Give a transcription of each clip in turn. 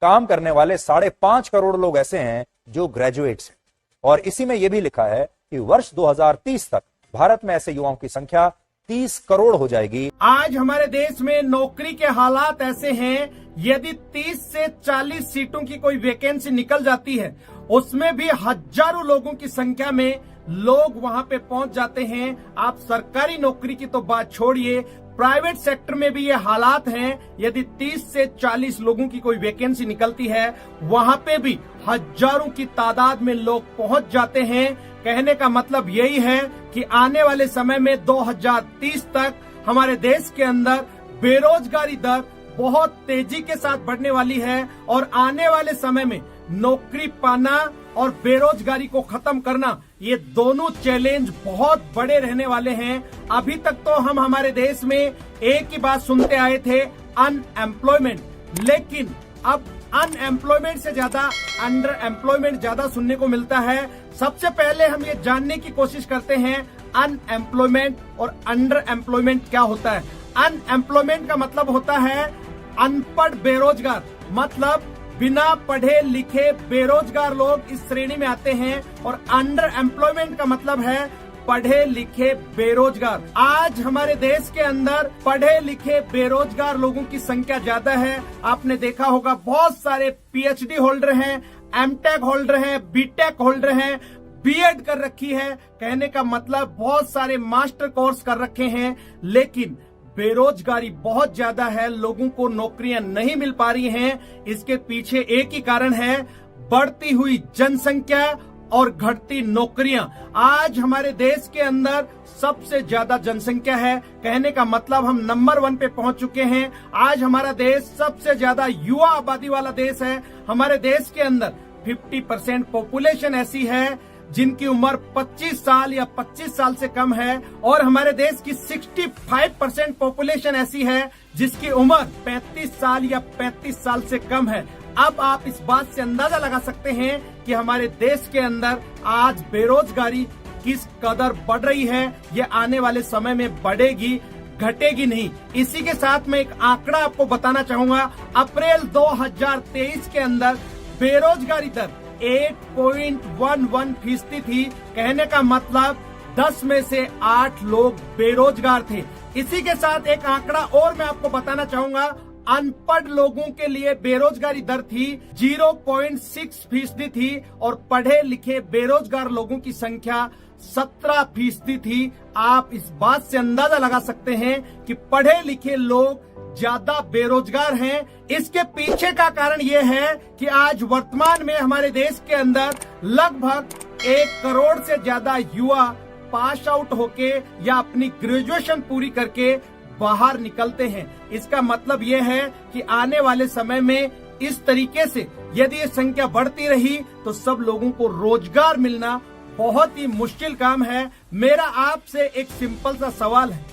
काम करने वाले 5.5 करोड़ लोग ऐसे हैं जो ग्रेजुएट्स हैं। और इसी में यह भी लिखा है कि वर्ष 2030 तक भारत में ऐसे युवाओं की संख्या 30 करोड़ हो जाएगी। आज हमारे देश में नौकरी के हालात ऐसे हैं, यदि 30 से 40 सीटों की कोई वैकेंसी निकल जाती है, उसमें भी हजारों लोगों की संख्या में लोग वहां पे पहुंच जाते हैं। आप सरकारी नौकरी की तो बात छोड़िए, प्राइवेट सेक्टर में भी ये हालात हैं। यदि 30 से 40 लोगों की कोई वैकेंसी निकलती है, वहां पे भी हजारों की तादाद में लोग पहुंच जाते हैं। कहने का मतलब यही है कि आने वाले समय में 2030 तक हमारे देश के अंदर बेरोजगारी दर बहुत तेजी के साथ बढ़ने वाली है और आने वाले समय में नौकरी पाना और बेरोजगारी को खत्म करना, ये दोनों चैलेंज बहुत बड़े रहने वाले हैं। अभी तक तो हम हमारे देश में एक ही बात सुनते आए थे, अनएम्प्लॉयमेंट, लेकिन अब अनएम्प्लॉयमेंट से ज्यादा अंडर एम्प्लॉयमेंट ज्यादा सुनने को मिलता है। सबसे पहले हम ये जानने की कोशिश करते हैं अनएम्प्लॉयमेंट और अंडर एम्प्लॉयमेंट क्या होता है। अनएम्प्लॉयमेंट का मतलब होता है अनपढ़ बेरोजगार, मतलब बिना पढ़े लिखे बेरोजगार लोग इस श्रेणी में आते हैं। और अंडर एम्प्लॉयमेंट का मतलब है पढ़े लिखे बेरोजगार। आज हमारे देश के अंदर पढ़े लिखे बेरोजगार लोगों की संख्या ज्यादा है। आपने देखा होगा बहुत सारे पीएचडी होल्डर हैं, एमटेक होल्डर हैं, बीटेक होल्डर हैं, बीएड कर रखी है। कहने का मतलब बहुत सारे मास्टर कोर्स कर रखे हैं, लेकिन बेरोजगारी बहुत ज्यादा है, लोगों को नौकरियां नहीं मिल पा रही हैं। इसके पीछे एक ही कारण है, बढ़ती हुई जनसंख्या और घटती नौकरियां। आज हमारे देश के अंदर सबसे ज्यादा जनसंख्या है, कहने का मतलब हम नंबर 1 पे पहुंच चुके हैं। आज हमारा देश सबसे ज्यादा युवा आबादी वाला देश है। हमारे देश के अंदर 50% पॉपुलेशन ऐसी है जिनकी उम्र 25 साल या 25 साल से कम है, और हमारे देश की 65% पॉपुलेशन ऐसी है जिसकी उम्र 35 साल या 35 साल से कम है। अब आप इस बात से अंदाजा लगा सकते हैं कि हमारे देश के अंदर आज बेरोजगारी किस कदर बढ़ रही है। ये आने वाले समय में बढ़ेगी, घटेगी नहीं। इसी के साथ मैं एक आंकड़ा आपको बताना चाहूंगा। अप्रैल 2023 के अंदर बेरोजगारी दर 8.11% थी। कहने का मतलब 10 में से 8 लोग बेरोजगार थे। इसी के साथ एक आंकड़ा और मैं आपको बताना चाहूंगा। अनपढ़ लोगों के लिए बेरोजगारी दर थी 0.6% थी और पढ़े लिखे बेरोजगार लोगों की संख्या 17% थी। आप इस बात से अंदाजा लगा सकते हैं कि पढ़े लिखे लोग ज्यादा बेरोजगार हैं। इसके पीछे का कारण यह है कि आज वर्तमान में हमारे देश के अंदर लगभग 1 करोड़ से ज्यादा युवा पास आउट होके या अपनी ग्रेजुएशन पूरी करके बाहर निकलते हैं। इसका मतलब यह है कि आने वाले समय में इस तरीके से यदि ये संख्या बढ़ती रही तो सब लोगों को रोजगार मिलना बहुत ही मुश्किल काम है। मेरा आपसे एक सिंपल सा सवाल है,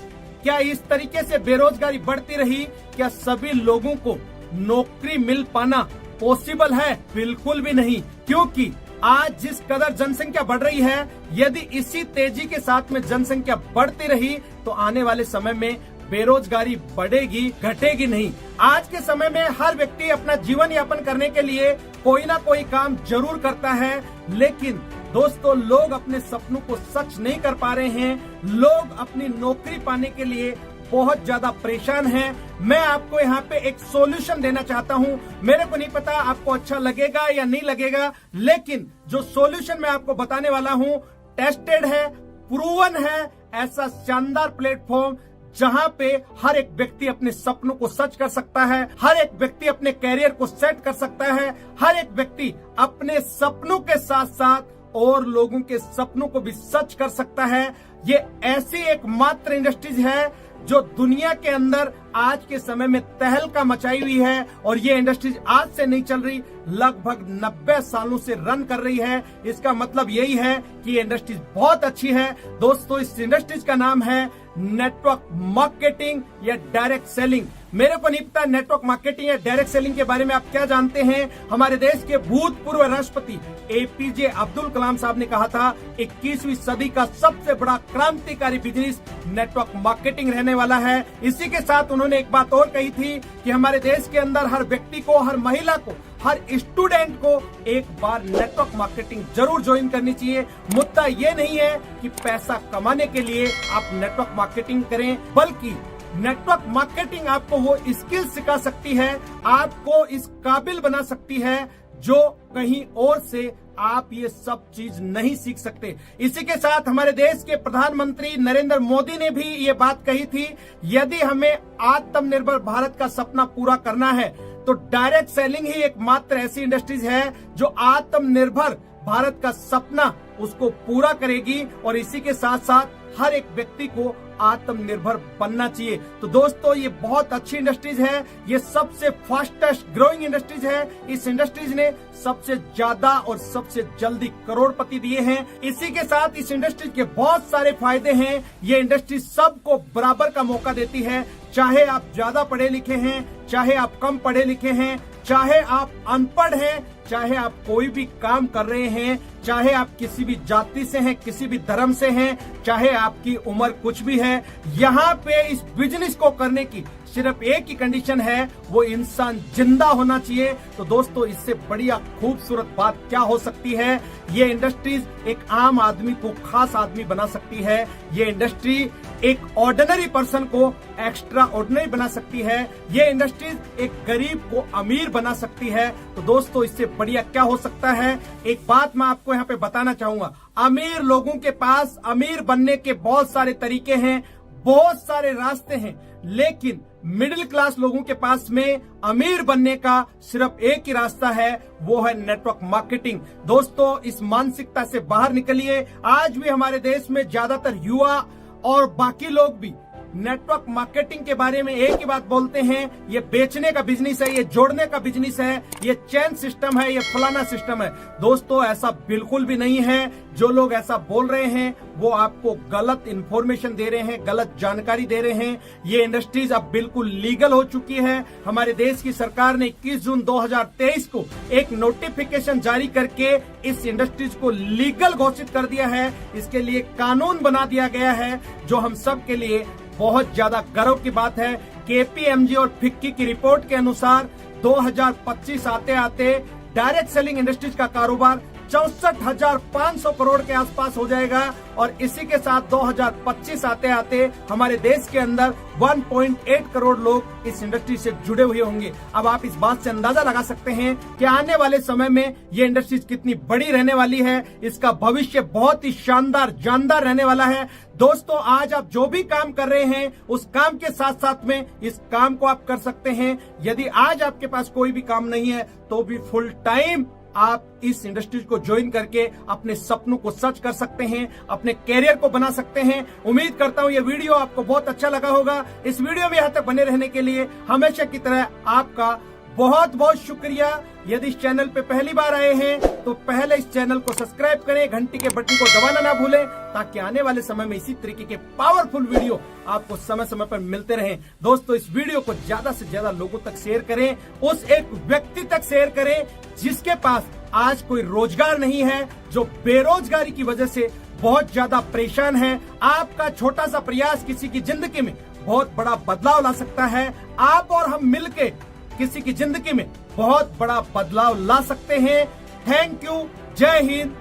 क्या इस तरीके से बेरोजगारी बढ़ती रही, क्या सभी लोगों को नौकरी मिल पाना पॉसिबल है? बिल्कुल भी नहीं, क्योंकि आज जिस कदर जनसंख्या बढ़ रही है, यदि इसी तेजी के साथ में जनसंख्या बढ़ती रही तो आने वाले समय में बेरोजगारी बढ़ेगी, घटेगी नहीं। आज के समय में हर व्यक्ति अपना जीवन यापन करने के लिए कोई ना कोई काम जरूर करता है, लेकिन दोस्तों लोग अपने सपनों को सच नहीं कर पा रहे हैं। लोग अपनी नौकरी पाने के लिए बहुत ज्यादा परेशान हैं। मैं आपको यहाँ पे एक सॉल्यूशन देना चाहता हूँ। मेरे को नहीं पता आपको अच्छा लगेगा या नहीं लगेगा, लेकिन जो सॉल्यूशन मैं आपको बताने वाला हूँ टेस्टेड है, प्रूवन है। ऐसा शानदार प्लेटफॉर्म जहाँ पे हर एक व्यक्ति अपने सपनों को सच कर सकता है, हर एक व्यक्ति अपने कैरियर को सेट कर सकता है, हर एक व्यक्ति अपने सपनों के साथ साथ और लोगों के सपनों को भी सच कर सकता है। ये ऐसी एक मात्र इंडस्ट्रीज है जो दुनिया के अंदर आज के समय में तहलका मचाई हुई है, और ये इंडस्ट्रीज आज से नहीं चल रही, लगभग 90 सालों से रन कर रही है। इसका मतलब यही है कि ये इंडस्ट्रीज बहुत अच्छी है। दोस्तों इस इंडस्ट्रीज का नाम है नेटवर्क मार्केटिंग या डायरेक्ट सेलिंग। मेरे को नहीं पता नेटवर्क मार्केटिंग या डायरेक्ट सेलिंग के बारे में आप क्या जानते हैं। हमारे देश के भूतपूर्व राष्ट्रपति एपीजे अब्दुल कलाम साहब ने कहा था 21वीं सदी का सबसे बड़ा क्रांतिकारी बिजनेस नेटवर्क मार्केटिंग रहने वाला है। इसी के साथ उन्होंने एक बात और कही थी कि हमारे देश के अंदर हर व्यक्ति को, हर महिला को, हर स्टूडेंट को एक बार नेटवर्क मार्केटिंग जरूर ज्वाइन करनी चाहिए। मुद्दा ये नहीं है कि पैसा कमाने के लिए आप नेटवर्क मार्केटिंग करें, बल्कि नेटवर्क मार्केटिंग आपको वो स्किल सिखा सकती है, आपको इस काबिल बना सकती है जो कहीं और से आप ये सब चीज नहीं सीख सकते। इसी के साथ हमारे देश के प्रधानमंत्री नरेंद्र मोदी ने भी ये बात कही थी, यदि हमें आत्मनिर्भर भारत का सपना पूरा करना है तो डायरेक्ट सेलिंग ही एकमात्र ऐसी इंडस्ट्रीज है जो आत्मनिर्भर भारत का सपना उसको पूरा करेगी, और इसी के साथ साथ हर एक व्यक्ति को आत्मनिर्भर बनना चाहिए। तो दोस्तों, ये बहुत अच्छी इंडस्ट्रीज है, ये सबसे फास्टेस्ट ग्रोइंग इंडस्ट्रीज है। इस इंडस्ट्रीज ने सबसे ज्यादा और सबसे जल्दी करोड़पति दिए हैं। इसी के साथ इस इंडस्ट्रीज के बहुत सारे फायदे हैं। ये इंडस्ट्री सबको बराबर का मौका देती है, चाहे आप ज्यादा पढ़े लिखे हैं, चाहे आप कम पढ़े लिखे हैं, चाहे आप अनपढ़ हैं, चाहे आप कोई भी काम कर रहे हैं, चाहे आप किसी भी जाति से हैं, किसी भी धर्म से हैं, चाहे आपकी उम्र कुछ भी है, यहाँ पे इस बिजनेस को करने की सिर्फ एक ही कंडीशन है, वो इंसान जिंदा होना चाहिए। तो दोस्तों, इससे बढ़िया खूबसूरत बात क्या हो सकती है। ये इंडस्ट्रीज एक आम आदमी को खास आदमी बना सकती है। ये इंडस्ट्री एक ऑर्डिनरी पर्सन को एक्स्ट्रा ऑर्डिनरी बना सकती है। ये इंडस्ट्रीज एक गरीब को अमीर बना सकती है। तो दोस्तों, इससे बढ़िया क्या हो सकता है। एक बात मैं आपको यहाँ पे बताना चाहूंगा, अमीर लोगों के पास अमीर बनने के बहुत सारे तरीके हैं, बहुत सारे रास्ते हैं, लेकिन मिडिल क्लास लोगों के पास में अमीर बनने का सिर्फ एक ही रास्ता है, वो है नेटवर्क मार्केटिंग। दोस्तों, इस मानसिकता से बाहर निकलिए। आज भी हमारे देश में ज्यादातर युवा और बाकी लोग भी नेटवर्क मार्केटिंग के बारे में एक ही बात बोलते हैं, ये बेचने का बिजनेस है, ये जोड़ने का बिजनेस है, ये चेन सिस्टम है, ये फलाना सिस्टम है। दोस्तों, ऐसा बिल्कुल भी नहीं है। जो लोग ऐसा बोल रहे हैं वो आपको गलत इंफॉर्मेशन दे रहे हैं, गलत जानकारी दे रहे हैं। ये इंडस्ट्रीज अब बिल्कुल लीगल हो चुकी है। हमारे देश की सरकार ने 21 जून 2023 को एक नोटिफिकेशन जारी करके इस इंडस्ट्रीज को लीगल घोषित कर दिया है। इसके लिए कानून बना दिया गया है, जो हम सब के लिए बहुत ज्यादा गर्व की बात है। KPMG और फिक्की की रिपोर्ट के अनुसार 2025 आते आते डायरेक्ट सेलिंग इंडस्ट्रीज का कारोबार 64,500 करोड़ के आसपास हो जाएगा, और इसी के साथ 2025 आते आते हमारे देश के अंदर 1.8 करोड़ लोग इस इंडस्ट्री से जुड़े हुए होंगे। अब आप इस बात से अंदाजा लगा सकते हैं कि आने वाले समय में ये इंडस्ट्रीज कितनी बड़ी रहने वाली है। इसका भविष्य बहुत ही शानदार जानदार रहने वाला है। दोस्तों, आज आप जो भी काम कर रहे हैं, उस काम के साथ साथ में इस काम को आप कर सकते हैं। यदि आज आपके पास कोई भी काम नहीं है तो भी फुल टाइम आप इस इंडस्ट्री को ज्वाइन करके अपने सपनों को सच कर सकते हैं, अपने कैरियर को बना सकते हैं। उम्मीद करता हूं ये वीडियो आपको बहुत अच्छा लगा होगा। इस वीडियो में यहाँ तक बने रहने के लिए हमेशा की तरह आपका बहुत बहुत शुक्रिया। यदि इस चैनल पे पहली बार आए हैं तो पहले इस चैनल को सब्सक्राइब करें, घंटी के बटन को दबाना ना भूलें, ताकि आने वाले समय में इसी तरीके के पावरफुल वीडियो आपको समय समय पर मिलते रहें। दोस्तों, इस वीडियो को ज्यादा से ज्यादा लोगों तक शेयर करें, उस एक व्यक्ति तक शेयर करें जिसके पास आज कोई रोजगार नहीं है, जो बेरोजगारी की वजह से बहुत ज्यादा परेशान है। आपका छोटा सा प्रयास किसी की जिंदगी में बहुत बड़ा बदलाव ला सकता है। आप और हम मिलके किसी की जिंदगी में बहुत बड़ा बदलाव ला सकते हैं। Thank you. जय हिंद,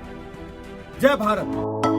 जय भारत।